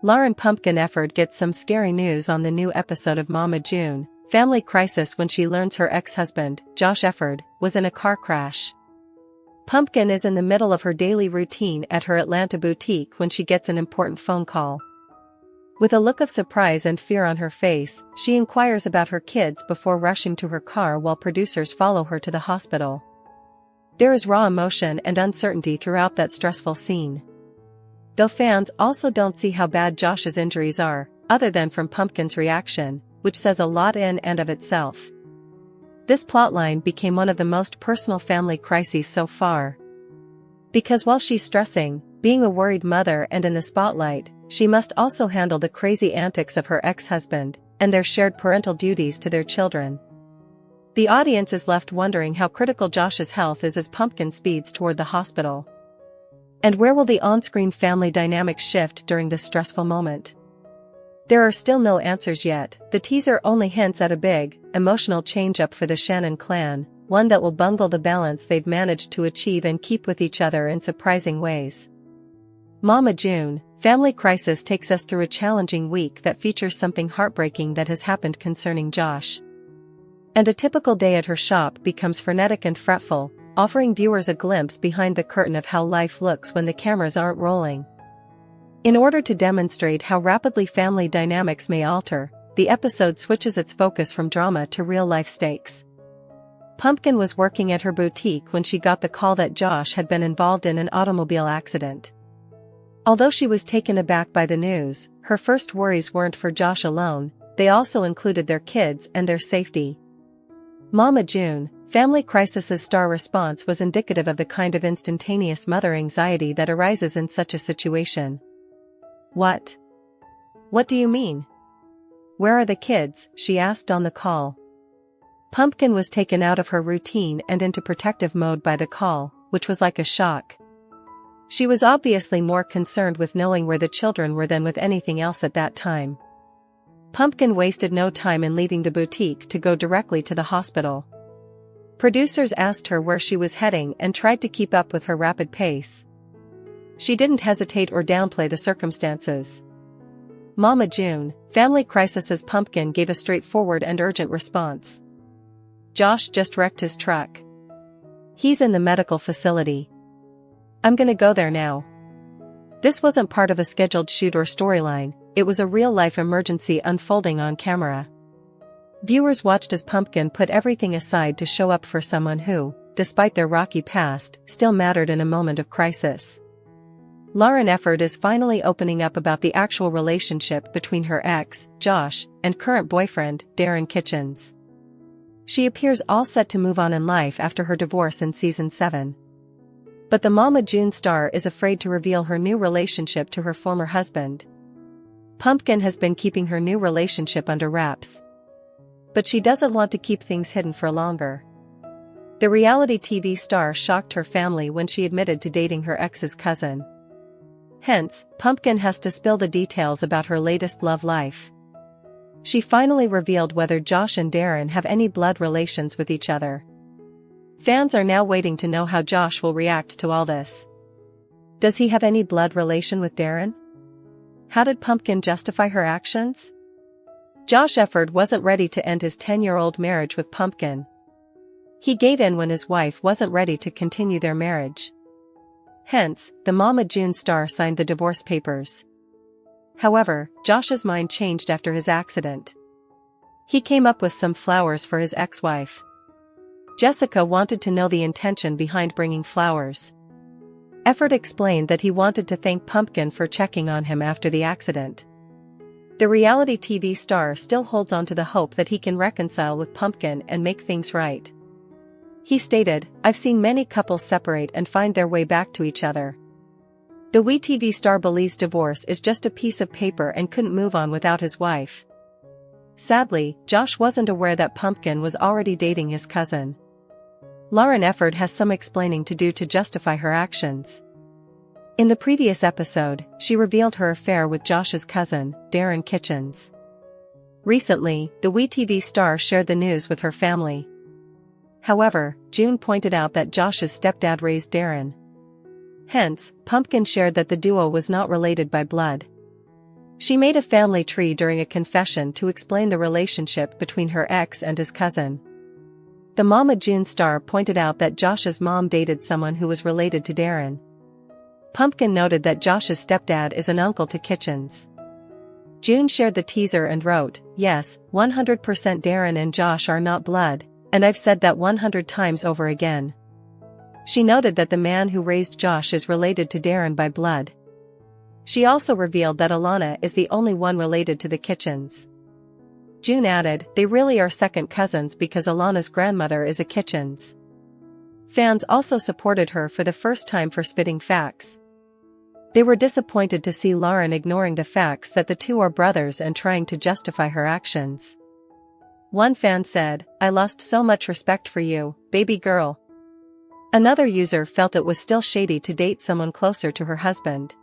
Lauryn Pumpkin Efird gets some scary news on the new episode of Mama June, family crisis when she learns her ex-husband, Josh Efird, was in a car crash. Pumpkin is in the middle of her daily routine at her Atlanta boutique when she gets an important phone call. With a look of surprise and fear on her face, she inquires about her kids before rushing to her car while producers follow her to the hospital. There is raw emotion and uncertainty throughout that stressful scene. Though fans also don't see how bad Josh's injuries are, other than from Pumpkin's reaction, which says a lot in and of itself. This plotline became one of the most personal family crises so far. Because while she's stressing, being a worried mother and in the spotlight, she must also handle the crazy antics of her ex-husband, and their shared parental duties to their children. The audience is left wondering how critical Josh's health is as Pumpkin speeds toward the hospital. And where will the on-screen family dynamics shift during this stressful moment? There are still no answers yet. The teaser only hints at a big, emotional change-up for the Shannon clan, one that will bungle the balance they've managed to achieve and keep with each other in surprising ways. Mama June, Family Crisis takes us through a challenging week that features something heartbreaking that has happened concerning Josh. And a typical day at her shop becomes frenetic and fretful, offering viewers a glimpse behind the curtain of how life looks when the cameras aren't rolling. In order to demonstrate how rapidly family dynamics may alter, the episode switches its focus from drama to real-life stakes. Pumpkin was working at her boutique when she got the call that Josh had been involved in an automobile accident. Although she was taken aback by the news, her first worries weren't for Josh alone, they also included their kids and their safety. Mama June, Family Crisis's star response was indicative of the kind of instantaneous mother anxiety that arises in such a situation. What? What do you mean? Where are the kids? She asked on the call. Pumpkin was taken out of her routine and into protective mode by the call, which was like a shock. She was obviously more concerned with knowing where the children were than with anything else at that time. Pumpkin wasted no time in leaving the boutique to go directly to the hospital. Producers asked her where she was heading and tried to keep up with her rapid pace. She didn't hesitate or downplay the circumstances. Mama June, Family Crisis's Pumpkin gave a straightforward and urgent response. Josh just wrecked his truck. He's in the medical facility. I'm gonna go there now. This wasn't part of a scheduled shoot or storyline, it was a real-life emergency unfolding on camera. Viewers watched as Pumpkin put everything aside to show up for someone who, despite their rocky past, still mattered in a moment of crisis. Lauryn Efird is finally opening up about the actual relationship between her ex, Josh, and current boyfriend, Darrin Kitchens. She appears all set to move on in life after her divorce in season 7. But the Mama June star is afraid to reveal her new relationship to her former husband. Pumpkin has been keeping her new relationship under wraps. But she doesn't want to keep things hidden for longer. The reality TV star shocked her family when she admitted to dating her ex's cousin. Hence, Pumpkin has to spill the details about her latest love life. She finally revealed whether Josh and Darrin have any blood relations with each other. Fans are now waiting to know how Josh will react to all this. Does he have any blood relation with Darrin? How did Pumpkin justify her actions? Josh Efird wasn't ready to end his 10-year-old marriage with Pumpkin. He gave in when his wife wasn't ready to continue their marriage. Hence, the Mama June star signed the divorce papers. However, Josh's mind changed after his accident. He came up with some flowers for his ex-wife. Jessica wanted to know the intention behind bringing flowers. Efird explained that he wanted to thank Pumpkin for checking on him after the accident. The reality TV star still holds on to the hope that he can reconcile with Pumpkin and make things right. He stated, "I've seen many couples separate and find their way back to each other. The WeTV star believes divorce is just a piece of paper and couldn't move on without his wife." Sadly, Josh wasn't aware that Pumpkin was already dating his cousin. Lauryn Efird has some explaining to do to justify her actions. In the previous episode, she revealed her affair with Josh's cousin, Darrin Kitchens. Recently, the WeTV star shared the news with her family. However, June pointed out that Josh's stepdad raised Darrin. Hence, Pumpkin shared that the duo was not related by blood. She made a family tree during a confession to explain the relationship between her ex and his cousin. The Mama June star pointed out that Josh's mom dated someone who was related to Darrin. Pumpkin noted that Josh's stepdad is an uncle to Kitchens. June shared the teaser and wrote, "Yes, 100% Darrin and Josh are not blood, and I've said that 100 times over again." She noted that the man who raised Josh is related to Darrin by blood. She also revealed that Alana is the only one related to the Kitchens. June added, "They really are second cousins because Alana's grandmother is a Kitchens." Fans also supported her for the first time for spitting facts. They were disappointed to see Lauryn ignoring the facts that the two are brothers and trying to justify her actions. One fan said, "I lost so much respect for you, baby girl." Another user felt it was still shady to date someone closer to her husband.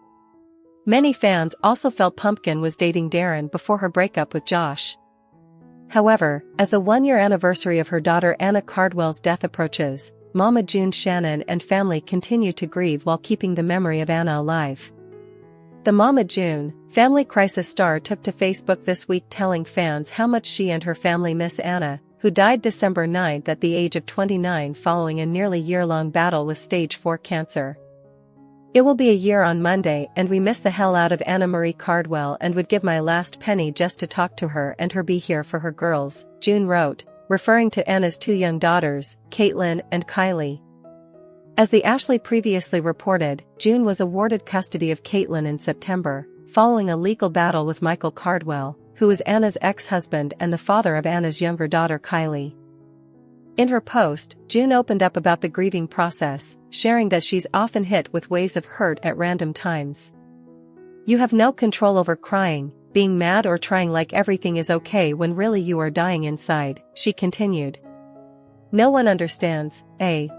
Many fans also felt Pumpkin was dating Darrin before her breakup with Josh. However, as the one-year anniversary of her daughter Anna Cardwell's death approaches, Mama June, Shannon and family continue to grieve while keeping the memory of Anna alive. The Mama June, family crisis star took to Facebook this week telling fans how much she and her family miss Anna, who died December 9th at the age of 29 following a nearly year-long battle with stage 4 cancer. "It will be a year on Monday and we miss the hell out of Anna Marie Cardwell and would give my last penny just to talk to her and her be here for her girls," June wrote, referring to Anna's two young daughters, Caitlin and Kylie. As the Ashley previously reported, June was awarded custody of Caitlin in September, following a legal battle with Michael Cardwell, who is Anna's ex-husband and the father of Anna's younger daughter Kylie. In her post, June opened up about the grieving process, sharing that she's often hit with waves of hurt at random times. "You have no control over crying, being mad or trying like everything is okay when really you are dying inside," she continued. "No one understands,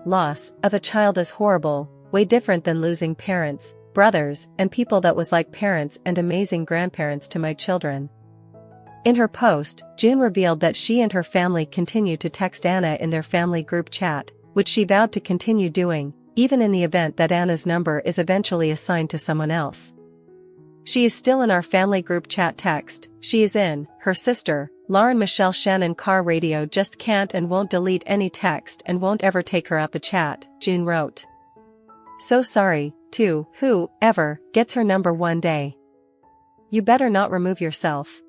loss of a child is horrible, way different than losing parents, brothers, and people that was like parents and amazing grandparents to my children." In her post, June revealed that she and her family continue to text Anna in their family group chat, which she vowed to continue doing, even in the event that Anna's number is eventually assigned to someone else. "She is still in our family group chat text, she is in, her sister, Lauryn Michelle Shannon car radio just can't and won't delete any text and won't ever take her out the chat," June wrote. "So sorry, to whoever gets her number one day. You better not remove yourself."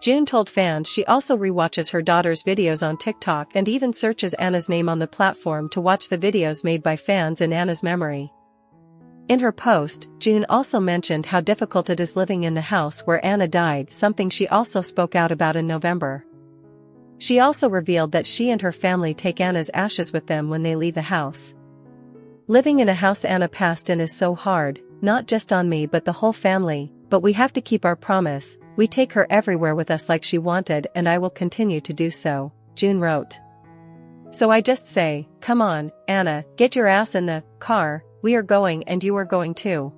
June told fans she also rewatches her daughter's videos on TikTok and even searches Anna's name on the platform to watch the videos made by fans in Anna's memory. In her post, June also mentioned how difficult it is living in the house where Anna died, something she also spoke out about in November. She also revealed that she and her family take Anna's ashes with them when they leave the house. "Living in a house Anna passed in is so hard, not just on me but the whole family, but we have to keep our promise. We take her everywhere with us like she wanted and I will continue to do so," June wrote. "So I just say, come on, Anna, get your ass in the car, we are going and you are going too.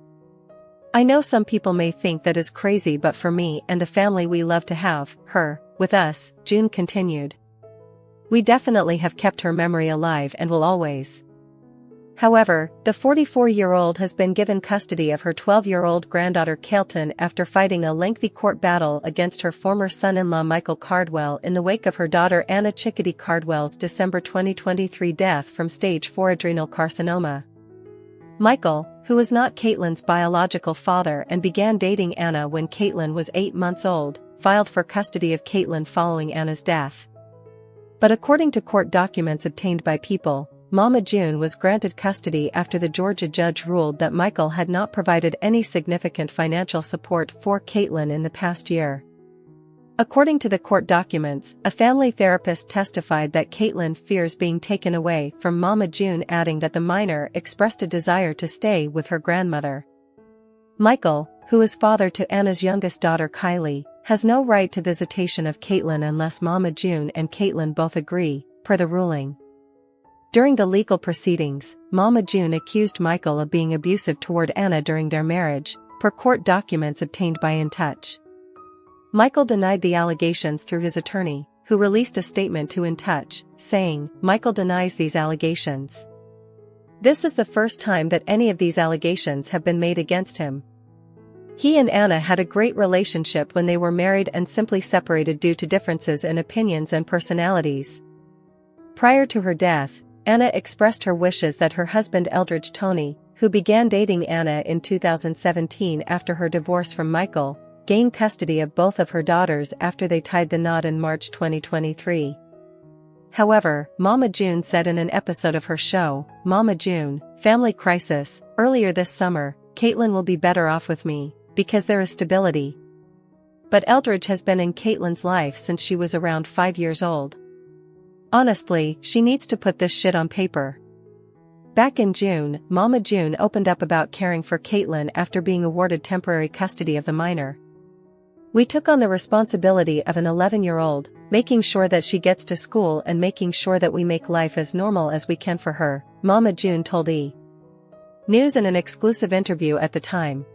I know some people may think that is crazy but for me and the family we love to have her with us," June continued. "We definitely have kept her memory alive and will always." However, the 44-year-old has been given custody of her 12-year-old granddaughter Caitlin after fighting a lengthy court battle against her former son-in-law Michael Cardwell in the wake of her daughter Anna Chickadee Cardwell's December 2023 death from stage 4 adrenal carcinoma. Michael, who was not Caitlin's biological father and began dating Anna when Caitlin was 8 months old, filed for custody of Caitlin following Anna's death. But according to court documents obtained by People, Mama June was granted custody after the Georgia judge ruled that Michael had not provided any significant financial support for Caitlin in the past year. According to the court documents, a family therapist testified that Caitlin fears being taken away from Mama June, adding that the minor expressed a desire to stay with her grandmother. Michael, who is father to Anna's youngest daughter Kylie, has no right to visitation of Caitlin unless Mama June and Caitlin both agree, per the ruling. During the legal proceedings, Mama June accused Michael of being abusive toward Anna during their marriage, per court documents obtained by In Touch. Michael denied the allegations through his attorney, who released a statement to In Touch, saying, "Michael denies these allegations. This is the first time that any of these allegations have been made against him." He and Anna had a great relationship when they were married and simply separated due to differences in opinions and personalities. Prior to her death, Anna expressed her wishes that her husband Eldridge Toney, who began dating Anna in 2017 after her divorce from Michael, gain custody of both of her daughters after they tied the knot in March 2023. However, Mama June said in an episode of her show, Mama June, Family Crisis, earlier this summer, Caitlyn will be better off with me, because there is stability. But Eldridge has been in Caitlyn's life since she was around 5 years old. Honestly, she needs to put this shit on paper. Back in June, Mama June opened up about caring for Caitlyn after being awarded temporary custody of the minor. We took on the responsibility of an 11-year-old, making sure that she gets to school and making sure that we make life as normal as we can for her, Mama June told E! News in an exclusive interview at the time.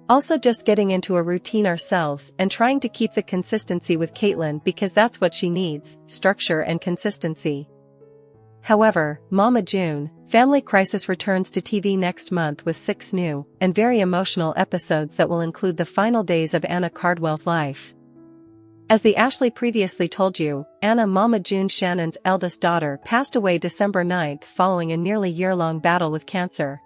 Also just getting into a routine ourselves and trying to keep the consistency with Caitlyn because that's what she needs, structure and consistency. However, Mama June, Family Crisis returns to TV next month with 6 new and very emotional episodes that will include the final days of Anna Cardwell's life. As the Ashley previously told you, Anna Mama June Shannon's eldest daughter passed away December 9th following a nearly year-long battle with cancer.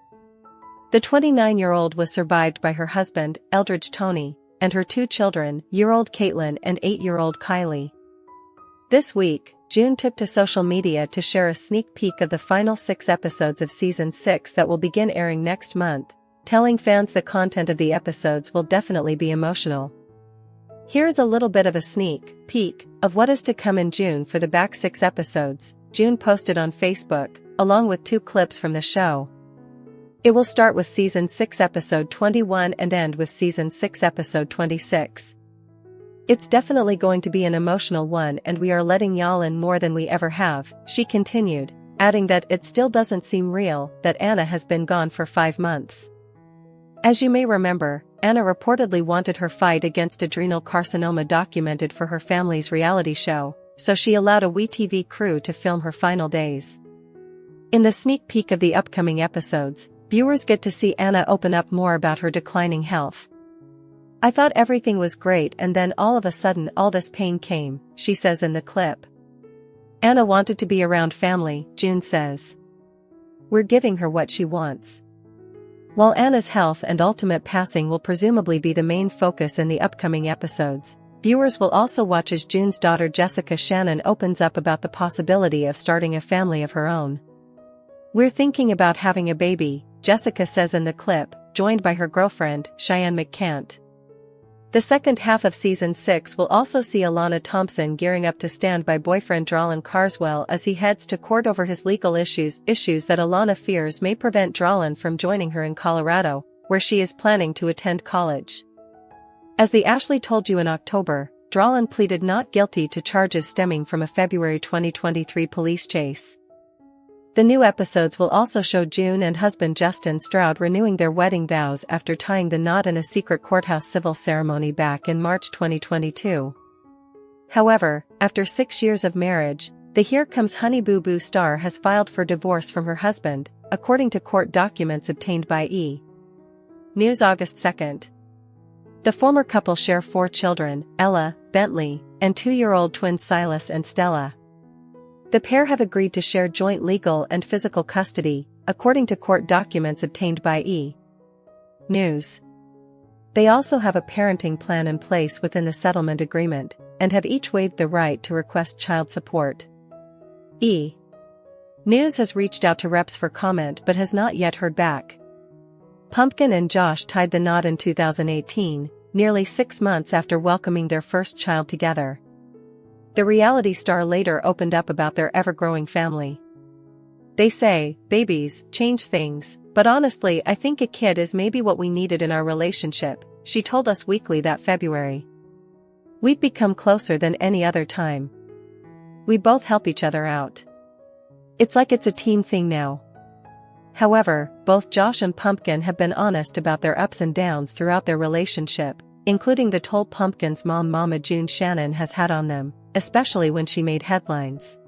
The 29-year-old was survived by her husband, Eldridge Toney, and her 2 children, year-old Caitlyn and 8-year-old Kylie. This week, June took to social media to share a sneak peek of the final 6 episodes of Season 6 that will begin airing next month, telling fans the content of the episodes will definitely be emotional. Here's a little bit of a sneak peek of what is to come in June for the back 6 episodes, June posted on Facebook, along with 2 clips from the show. It will start with Season 6 Episode 21 and end with Season 6 Episode 26. It's definitely going to be an emotional one and we are letting y'all in more than we ever have, she continued, adding that it still doesn't seem real that Anna has been gone for 5 months. As you may remember, Anna reportedly wanted her fight against adrenal carcinoma documented for her family's reality show, so she allowed a WeTV crew to film her final days. In the sneak peek of the upcoming episodes, viewers get to see Anna open up more about her declining health. I thought everything was great and then all of a sudden all this pain came, she says in the clip. Anna wanted to be around family, June says. We're giving her what she wants. While Anna's health and ultimate passing will presumably be the main focus in the upcoming episodes, viewers will also watch as June's daughter Jessica Shannon opens up about the possibility of starting a family of her own. We're thinking about having a baby, Jessica says in the clip, joined by her girlfriend, Cheyenne McCant. The second half of Season 6 will also see Alana Thompson gearing up to stand by boyfriend Darrin Kitchens as he heads to court over his legal issues that Alana fears may prevent Darrin from joining her in Colorado, where she is planning to attend college. As the Ashley told you in October, Darrin pleaded not guilty to charges stemming from a February 2023 police chase. The new episodes will also show June and husband Justin Stroud renewing their wedding vows after tying the knot in a secret courthouse civil ceremony back in March 2022. However, after 6 years of marriage, the Here Comes Honey Boo Boo star has filed for divorce from her husband, according to court documents obtained by E! News August 2nd. The former couple share 4 children, Ella, Bentley, and 2-year-old twins Silas and Stella. The pair have agreed to share joint legal and physical custody, according to court documents obtained by E! News. They also have a parenting plan in place within the settlement agreement, and have each waived the right to request child support. E! News has reached out to reps for comment but has not yet heard back. Pumpkin and Josh tied the knot in 2018, nearly 6 months after welcoming their first child together. The reality star later opened up about their ever-growing family. They say, babies change things, but honestly I think a kid is maybe what we needed in our relationship, she told Us Weekly that February. We've become closer than any other time. We both help each other out. It's like it's a team thing now. However, both Josh and Pumpkin have been honest about their ups and downs throughout their relationship, including the toll Pumpkin's mom Mama June Shannon has had on them, especially when she made headlines.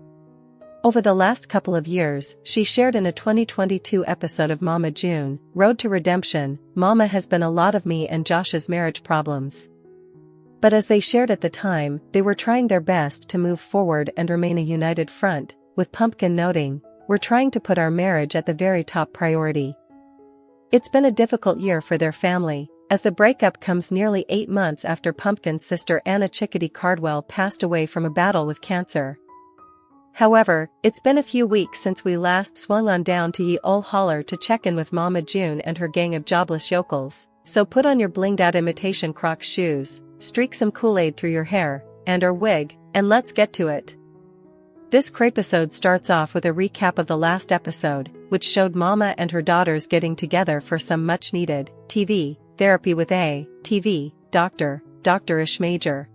Over the last couple of years, she shared in a 2022 episode of Mama June, Road to Redemption, "Mama has been a lot of me and Josh's marriage problems." But as they shared at the time, they were trying their best to move forward and remain a united front, with Pumpkin noting, "We're trying to put our marriage at the very top priority." It's been a difficult year for their family, as the breakup comes nearly 8 months after Pumpkin's sister Anna Chickadee Cardwell passed away from a battle with cancer. However, it's been a few weeks since we last swung on down to Ye Ol' Holler to check in with Mama June and her gang of jobless yokels, so put on your blinged-out imitation Crocs shoes, streak some Kool-Aid through your hair, and/or wig, and let's get to it. This crepe-isode starts off with a recap of the last episode, which showed Mama and her daughters getting together for some much-needed TV therapy with a TV doctor-ish major.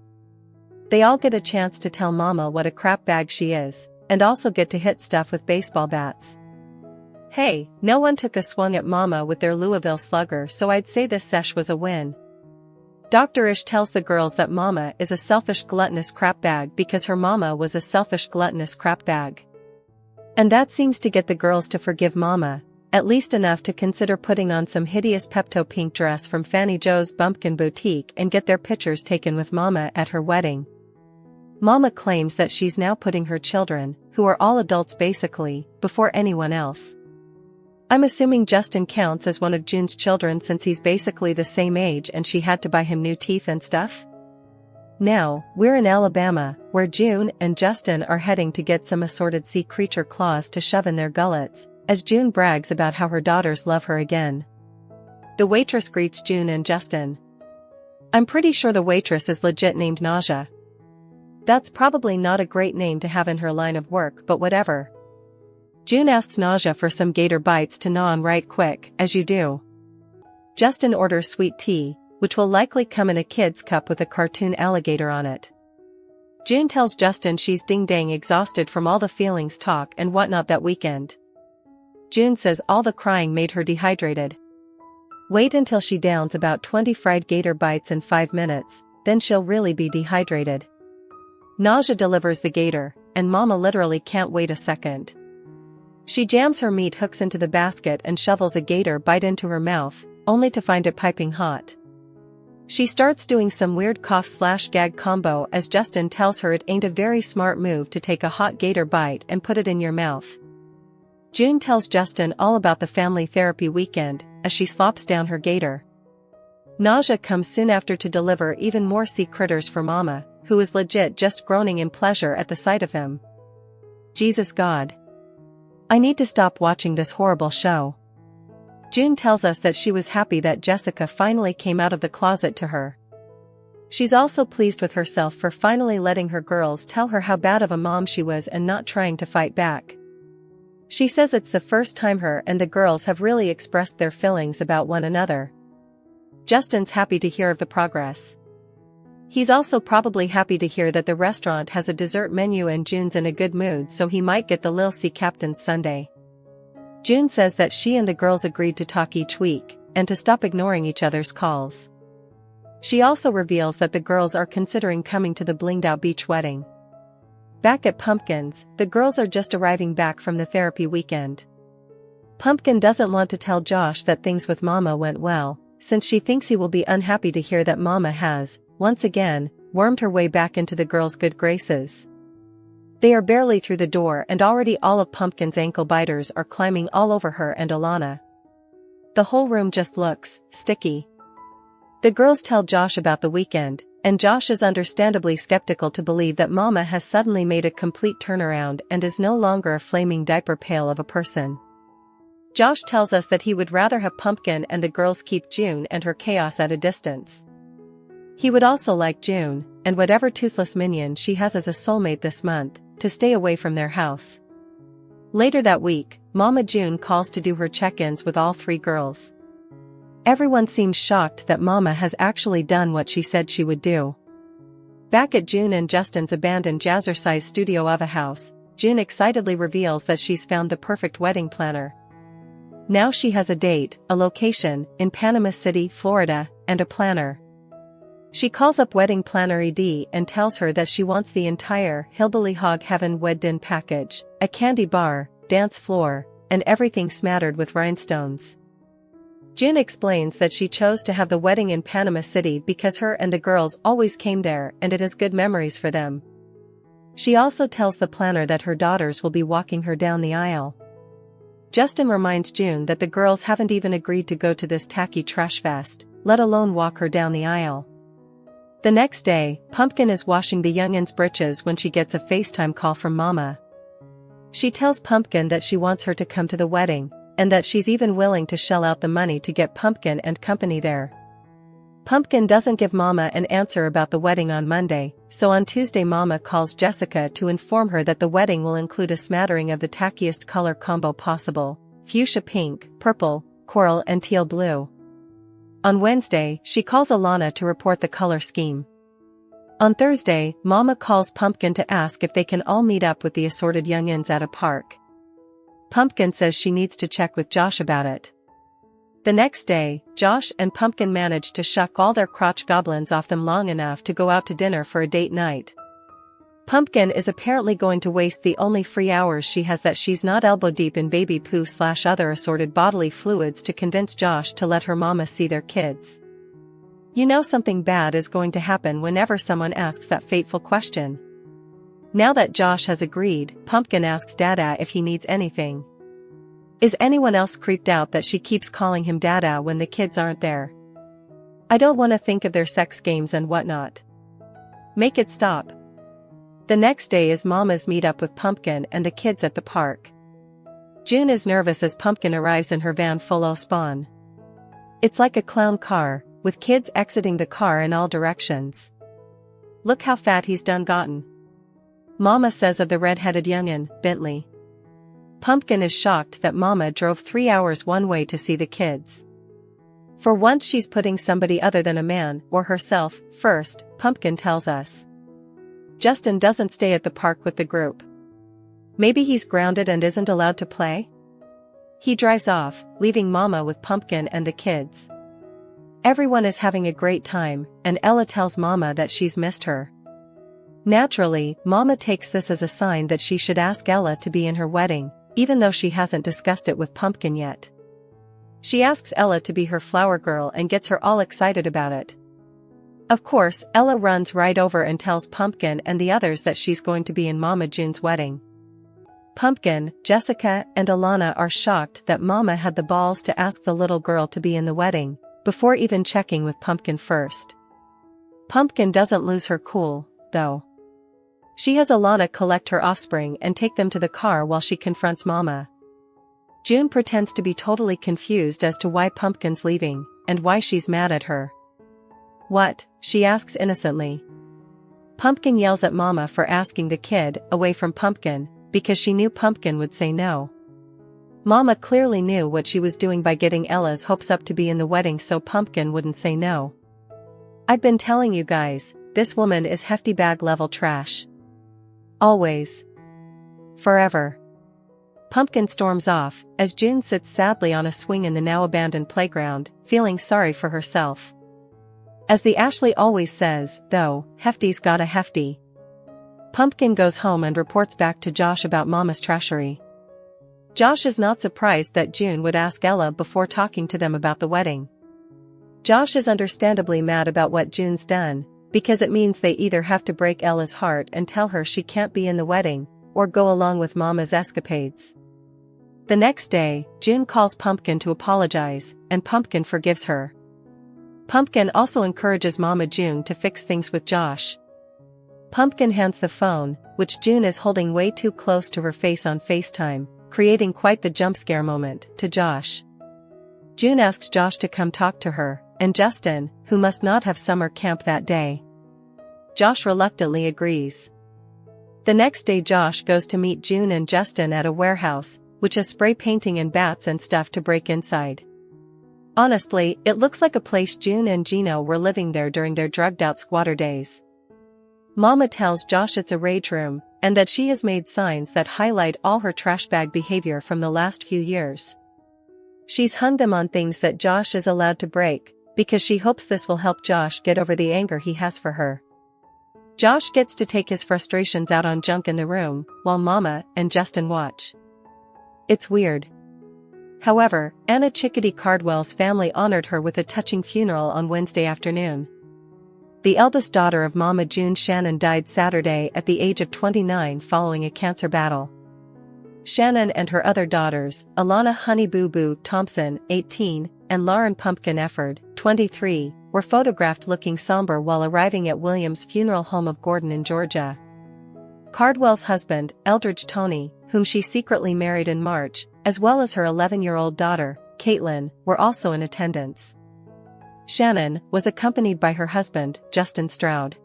They all get a chance to tell Mama what a crap bag she is, and also get to hit stuff with baseball bats. Hey, no one took a swung at Mama with their Louisville Slugger, so I'd say this sesh was a win. Dr. tells the girls that Mama is a selfish gluttonous crap bag because her mama was a selfish gluttonous crap bag. And that seems to get the girls to forgive Mama, at least enough to consider putting on some hideous Pepto pink dress from Fanny Joe's Bumpkin Boutique and get their pictures taken with Mama at her wedding. Mama claims that she's now putting her children, who are all adults basically, before anyone else. I'm assuming Justin counts as one of June's children since he's basically the same age and she had to buy him new teeth and stuff. Now, we're in Alabama, where June and Justin are heading to get some assorted sea creature claws to shove in their gullets, as June brags about how her daughters love her again. The waitress greets June and Justin. I'm pretty sure the waitress is legit named Nausea. That's probably not a great name to have in her line of work, but whatever. June asks Nausea for some gator bites to gnaw on right quick, as you do. Justin orders sweet tea, which will likely come in a kid's cup with a cartoon alligator on it. June tells Justin she's ding-dang exhausted from all the feelings talk and whatnot that weekend. June says all the crying made her dehydrated. Wait until she downs about 20 fried gator bites in 5 minutes, then she'll really be dehydrated. Nausea delivers the gator, and Mama literally can't wait a second. She jams her meat hooks into the basket and shovels a gator bite into her mouth, only to find it piping hot. She starts doing some weird cough/gag combo as Justin tells her it ain't a very smart move to take a hot gator bite and put it in your mouth. June tells Justin all about the family therapy weekend, as she slops down her gator. Nausea comes soon after to deliver even more sea critters for Mama, who is legit just groaning in pleasure at the sight of him. Jesus God. I need to stop watching this horrible show. June tells us that she was happy that Jessica finally came out of the closet to her. She's also pleased with herself for finally letting her girls tell her how bad of a mom she was and not trying to fight back. She says it's the first time her and the girls have really expressed their feelings about one another. Justin's happy to hear of the progress. He's also probably happy to hear that the restaurant has a dessert menu and June's in a good mood, so he might get the Lil' Sea Captain's sundae. June says that she and the girls agreed to talk each week, and to stop ignoring each other's calls. She also reveals that the girls are considering coming to the blinged-out beach wedding. Back at Pumpkin's, the girls are just arriving back from the therapy weekend. Pumpkin doesn't want to tell Josh that things with Mama went well, since she thinks he will be unhappy to hear that Mama has, once again, wormed her way back into the girls' good graces. They are barely through the door and already all of Pumpkin's ankle biters are climbing all over her and Alana. The whole room just looks sticky. The girls tell Josh about the weekend, and Josh is understandably skeptical to believe that Mama has suddenly made a complete turnaround and is no longer a flaming diaper pail of a person. Josh tells us that he would rather have Pumpkin and the girls keep June and her chaos at a distance. He would also like June, and whatever toothless minion she has as a soulmate this month, to stay away from their house. Later that week, Mama June calls to do her check-ins with all 3 girls. Everyone seems shocked that Mama has actually done what she said she would do. Back at June and Justin's abandoned jazzercise studio of a house, June excitedly reveals that she's found the perfect wedding planner. Now she has a date, a location, in Panama City, Florida, and a planner. She calls up wedding planner ED and tells her that she wants the entire Hillbilly Hog Heaven Wed-Din package, a candy bar, dance floor, and everything smattered with rhinestones. June explains that she chose to have the wedding in Panama City because her and the girls always came there and it has good memories for them. She also tells the planner that her daughters will be walking her down the aisle. Justin reminds June that the girls haven't even agreed to go to this tacky trash fest, let alone walk her down the aisle. The next day, Pumpkin is washing the youngins' britches when she gets a FaceTime call from Mama. She tells Pumpkin that she wants her to come to the wedding, and that she's even willing to shell out the money to get Pumpkin and company there. Pumpkin doesn't give Mama an answer about the wedding on Monday, so on Tuesday Mama calls Jessica to inform her that the wedding will include a smattering of the tackiest color combo possible: fuchsia pink, purple, coral and teal blue. On Wednesday, she calls Alana to report the color scheme. On Thursday, Mama calls Pumpkin to ask if they can all meet up with the assorted youngins at a park. Pumpkin says she needs to check with Josh about it. The next day, Josh and Pumpkin manage to shuck all their crotch goblins off them long enough to go out to dinner for a date night. Pumpkin is apparently going to waste the only free hours she has that she's not elbow deep in baby poo/other assorted bodily fluids to convince Josh to let her mama see their kids. You know something bad is going to happen whenever someone asks that fateful question. Now that Josh has agreed, Pumpkin asks Dada if he needs anything. Is anyone else creeped out that she keeps calling him Dada when the kids aren't there? I don't want to think of their sex games and whatnot. Make it stop. The next day is Mama's meet-up with Pumpkin and the kids at the park. June is nervous as Pumpkin arrives in her van full of spawn. It's like a clown car, with kids exiting the car in all directions. Look how fat he's done gotten. Mama says of the red-headed youngin', Bentley. Pumpkin is shocked that Mama drove 3 hours one way to see the kids. For once she's putting somebody other than a man, or herself, first, Pumpkin tells us. Justin doesn't stay at the park with the group. Maybe he's grounded and isn't allowed to play? He drives off, leaving Mama with Pumpkin and the kids. Everyone is having a great time, and Ella tells Mama that she's missed her. Naturally, Mama takes this as a sign that she should ask Ella to be in her wedding, even though she hasn't discussed it with Pumpkin yet. She asks Ella to be her flower girl and gets her all excited about it. Of course, Ella runs right over and tells Pumpkin and the others that she's going to be in Mama June's wedding. Pumpkin, Jessica, and Alana are shocked that Mama had the balls to ask the little girl to be in the wedding, before even checking with Pumpkin first. Pumpkin doesn't lose her cool, though. She has Alana collect her offspring and take them to the car while she confronts Mama. June pretends to be totally confused as to why Pumpkin's leaving, and why she's mad at her. What? She asks innocently. Pumpkin yells at Mama for asking the kid away from Pumpkin, because she knew Pumpkin would say no. Mama clearly knew what she was doing by getting Ella's hopes up to be in the wedding so Pumpkin wouldn't say no. I've been telling you guys, this woman is hefty bag level trash. Always. Forever. Pumpkin storms off, as June sits sadly on a swing in the now abandoned playground, feeling sorry for herself. As the Ashley always says, though, hefty's got a hefty. Pumpkin goes home and reports back to Josh about Mama's trashery. Josh is not surprised that June would ask Ella before talking to them about the wedding. Josh is understandably mad about what June's done, because it means they either have to break Ella's heart and tell her she can't be in the wedding, or go along with Mama's escapades. The next day, June calls Pumpkin to apologize, and Pumpkin forgives her. Pumpkin also encourages Mama June to fix things with Josh. Pumpkin hands the phone, which June is holding way too close to her face on FaceTime, creating quite the jump scare moment, to Josh. June asks Josh to come talk to her, and Justin, who must not have summer camp that day. Josh reluctantly agrees. The next day Josh goes to meet June and Justin at a warehouse, which has spray painting and bats and stuff to break inside. Honestly, it looks like a place June and Gino were living there during their drugged-out squatter days. Mama tells Josh it's a rage room, and that she has made signs that highlight all her trash bag behavior from the last few years. She's hung them on things that Josh is allowed to break, because she hopes this will help Josh get over the anger he has for her. Josh gets to take his frustrations out on junk in the room, while Mama and Justin watch. It's weird. However, Anna Chickadee Cardwell's family honored her with a touching funeral on Wednesday afternoon. The eldest daughter of Mama June, Shannon, died Saturday at the age of 29 following a cancer battle. Shannon and her other daughters, Alana Honey Boo Boo Thompson, 18, and Lauryn Pumpkin Efird, 23, were photographed looking somber while arriving at Williams' funeral home of Gordon in Georgia. Cardwell's husband, Eldridge Toney, whom she secretly married in March, as well as her 11-year-old daughter, Caitlin, were also in attendance. Shannon was accompanied by her husband, Justin Stroud.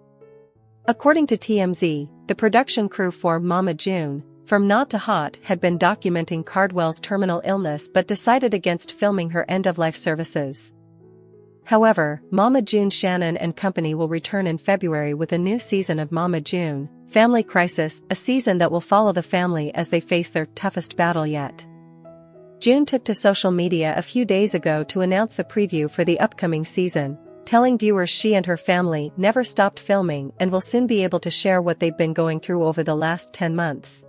According to TMZ, the production crew for Mama June, From Not to Hot, had been documenting Cardwell's terminal illness but decided against filming her end-of-life services. However, Mama June, Shannon and company will return in February with a new season of Mama June, Family Crisis, a season that will follow the family as they face their toughest battle yet. June took to social media a few days ago to announce the preview for the upcoming season, telling viewers she and her family never stopped filming and will soon be able to share what they've been going through over the last 10 months.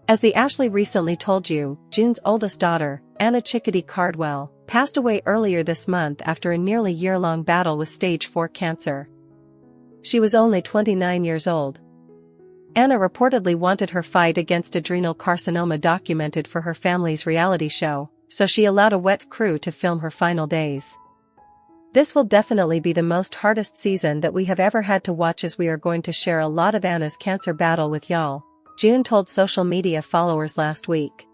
As the Ashley recently told you, June's oldest daughter, Anna Chickadee Cardwell, passed away earlier this month after a nearly year-long battle with stage 4 cancer. She was only 29 years old. Anna reportedly wanted her fight against adrenal carcinoma documented for her family's reality show, so she allowed a wet crew to film her final days. This will definitely be the hardest season that we have ever had to watch, as we are going to share a lot of Anna's cancer battle with y'all, June told social media followers last week.